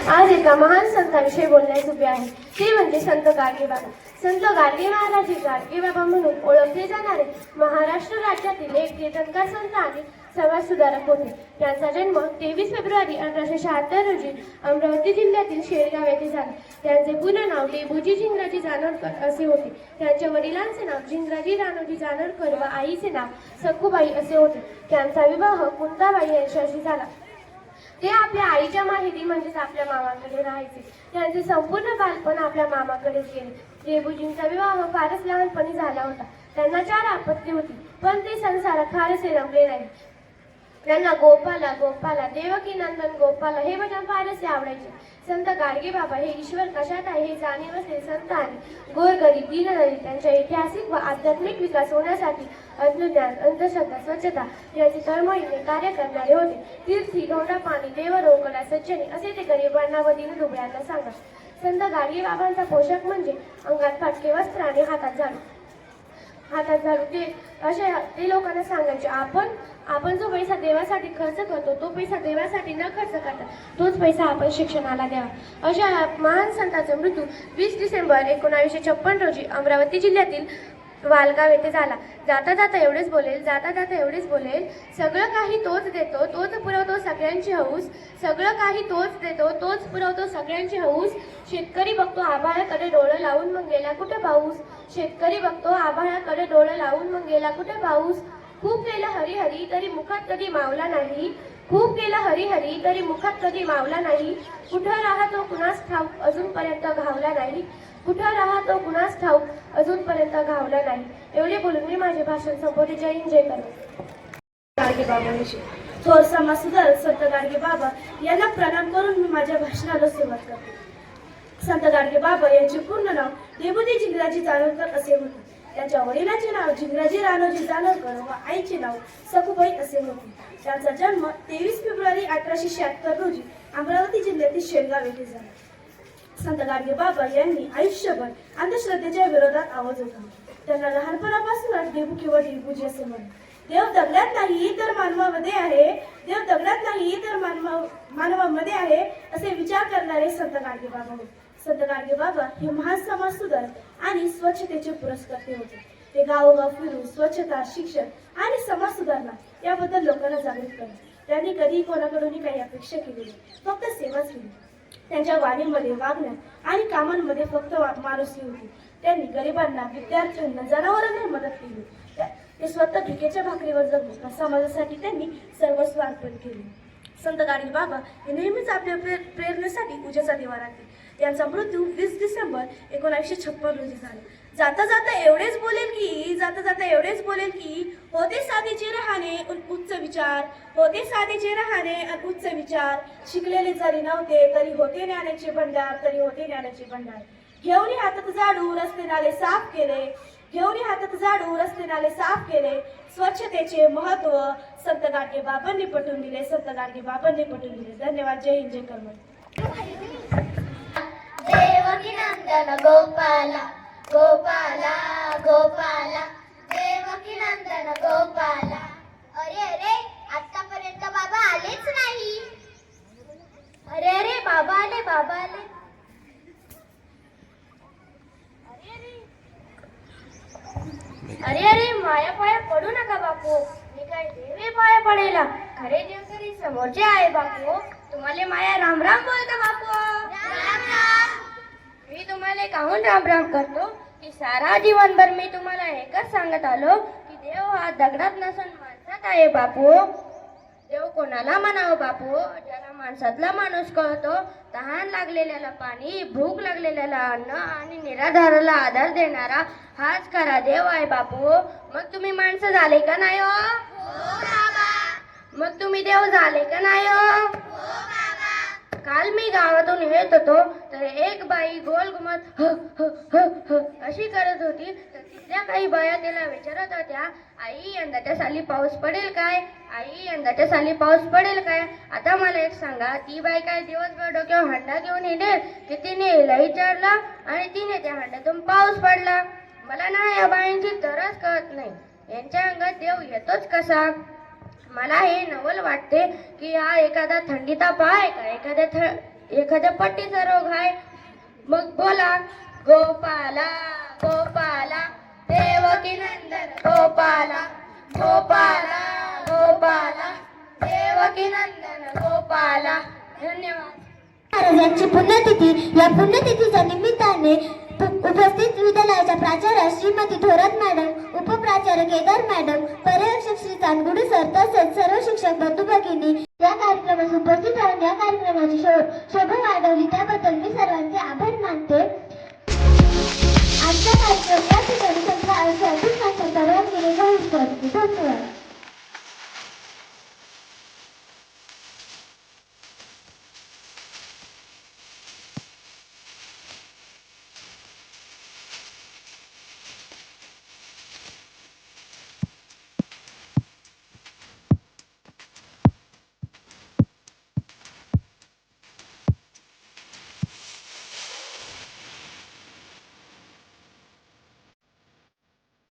आज एका महान संतांविषयी बोलण्यास उभे आहे, ते म्हणजे संत गाडगेबाबा. संत गाडगे महाराज हे गाडगेबाबा म्हणून ओळखले जाणारे महाराष्ट्र राज्यातील एक कीर्तनकार संत आणि समाजसुधारक होते. त्यांचा जन्म 23 फेब्रुवारी 1876 रोजी अमरावती जिल्ह्यातील शेळगाव येथे झाला. त्यांचे पूर्ण नाव डेबूजी झिंगराजी जानोरकर असे होते. त्यांच्या वडिलांचे नाव झिंगराजी राणोजी जानोरकर व आईचे नाव सखूबाई असे होते. त्यांचा विवाह कुंताबाई यांच्याशी झाला. ते आपल्या आईच्या माहेरी म्हणजेच आपल्या मामाकडे राहायचे. त्यांचे संपूर्ण बालपण आपल्या मामाकडेच गेले. डेबूजींचा विवाह फारच लहानपणी झाला होता. त्यांना 4 अपत्ये होती, पण ते संसारात फारसे रमले नाही. त्यांना गोपाला गोपाला देवकी नंदन गोपाला हे भजन फारसे आवडायचे. संत गाडगेबाबा हे ईश्वर कशात आहे हे जाणीव असलेले संत आणि गोरगरीब दीनदलित त्यांच्या ऐतिहासिक व आध्यात्मिक विकास होण्यासाठी अज्ञान अंधश्रद्धा स्वच्छता याची तळमळीने कार्य करणारे होते. तीर्थी गौडा पाणी देवरोकडा सज्जनी असे ते गरिबांना व दीनदुबळ्यांना सांगत. संत गाडगेबाबांचा पोशाख म्हणजे अंगात फाटके वस्त्र आणि हातात झाडू ते लोकांना सांगायचे, आपण जो पैसा देवासाठी खर्च करतो तो पैसा देवासाठी न खर्च करता तोच पैसा आपण शिक्षणाला द्यावा. अशा महान संतांचा मृत्यू 20 डिसेंबर 1956 रोजी अमरावती जिल्ह्यातील वालगाव येथे झाला. जाता जाता एवढेच बोलेल, सगळं काही तोच देतो तोच पुरवतो सगळ्यांची हौस. सगळं काही तोच देतो तोच पुरवतो सगळ्यांची हौस. शेतकरी बघतो आभाळाकडे डोळं लावून मग गेला कुठे पाऊस. शेतकरी बघतो आभाळाकडे डोळं लावून मग गेला कुठे पाऊस. खूप केलं हरिहरी तरी मुखात कधी मावला नाही. खूप केलं हरिहरी तरी मुखात कधी मावला नाही. कुठं राहतो कुणास ठाऊक अजूनपर्यंत घावला नाही. कुठं राहतो कुणास ठाऊक अजूनपर्यंत घावला नाही. एवढे बोलून मी माझे भाषण संपवते. जय हिंद जय करतो. गाडगेबाबांविषयी थोर समाजसुधारक संत गाडगेबाबा यांना प्रणाम करून मी माझ्या भाषणाला सुरुवात करते. संत गाडगेबाबा यांचे पूर्ण नाव डेबूजी झिंगराजी जानोरकर असे होते. त्यांच्या वडिलांचे नाव झिंगराजी राणोजी जानोरकर व आईचे नाव सखूबाई असे होते. त्यांचा जन्म 23 फेब्रुवारी 1876 रोजी अमरावती जिल्ह्यातील शेळगाव येथे झाला. संत गाडगेबाबा यांनी आयुष्यभर अंधश्रद्धेच्या विरोधात आवाज उठवला. त्यांना लहानपणापासूनच डेबू किंवा डेबूजी असे म्हणतात. देव दगडात नाही तर मानवामध्ये आहे. देव दगडात नाही तर मानवामध्ये आहे असे विचार करणारे संत गाडगेबाबा होते. संत गाडगेबाबा हे महान समाज सुधारक आणि स्वच्छतेचे पुरस्कर्ते होते. ते गावोगाव फिरून स्वच्छता, शिक्षण आणि समाज सुधारणा याबद्दल लोकांना जागृत करतात. त्यांनी कधी कोणाकडून काही अपेक्षा केली नाही, फक्त सेवाच केली. त्यांच्या वाणीमध्ये, वागण्यात आणि कामांमध्ये फक्त माणुसकी होती. त्यांनी गरिबांना, विद्यार्थ्यांना, जनावरांना मदत केली. ते स्वतः भिकेच्या भाकरीवर जगले. समाजासाठी त्यांनी सर्वस्व अर्पण केले. संत गाडगेबाबा हे नेहमीच आपल्या प्रेरणेसाठी पूजेचा दिवा राखले. यांचा मृत्यू 20 डिसेंबर 1956 रोजी झाला. जाता जाता एवढेच बोलेल की होते साधेचे राहणे उच्च विचार. होते साधेचे राहणे उच्च विचार. शिकलेले जरी नव्हते तरी होते ज्ञानाचे भंडार. घेऊन हातात झाडू रस्ते नाले साफ केले. स्वच्छतेचे महत्व संत गाडगेबाबांनी पटवून दिले. धन्यवाद. जय हिंद जय कर्मठ. देवकी नंदन गोपाला गोपाला गोपाला देवकी नंदन गोपाला. अरे आतापर्यंत बाबा आलेच नाही. अरे बाबा आले. अरे माया पाया पडू नका बापू. मी काय देवे पाया पडेला. खरे देव तरी समोरचे आहे बापू. तुम्हाला माया राम राम बोलतो बापू. मी तुम्हाला काहून राम राम करतो की सारा जीवनभर मी तुम्हाला एकच सांगत आलो की देव हा दगडात नसून माणसात आहे बापू. देव कोणाला म्हणावं बापू? ज्याला माणसातला माणूस कळतो, तहान लागलेल्याला पाणी, भूक लागलेल्याला अन्न आणि निराधाराला आधार देणारा हाच खरा देव आहे बापू. मग तुम्ही माणसं झाले का नाही हो? मग तुम्ही देव झाले का नाही हो? काल मी गावातून येत होतो तर एक बाई गोल घुमत अशी करत होती. तर तिथल्या काही बाया तिला विचारत होत्या, आई यंदाच्या साली पाऊस पडेल काय? आता मला एक सांगा, ती बाई काय दिवसभर डोक्यावर हंडा घेऊन येईल की तिने लई चढला आणि तिने त्या हंड्यातून पाऊस पडला? मला ना या बाईंची तरच कळत नाही. यांच्या अंगात देव येतोच कसा? मला हे नवल वाटते की हा एखादा थंडीचा पाय का एखाद्या पट्टीचा रोग आहे मग बोला गोपाला गोपाला देवकी नंदन गोपाला गोपाला गोपाला देवकी नंदन गोपाला. धन्यवाद. महाराजांची पुण्यतिथी. या पुण्यतिथीच्या निमित्ताने उपस्थित विद्यालयाच्या प्राचार्या श्रीमती थोरात मॅडम, उपप्राचार्य केदार मॅडम, पर्यवेक्षक श्री चांदगुडे सर तसेच सर्व शिक्षक बंधू भगिनी या कार्यक्रमास उपस्थित राहून या कार्यक्रमाची शोभा वाढवली त्याबद्दल मी सर्वांचे आभार मानते. आजचा कार्यक्रम या ठिकाणी संपला. परवानगीने धन्यवाद.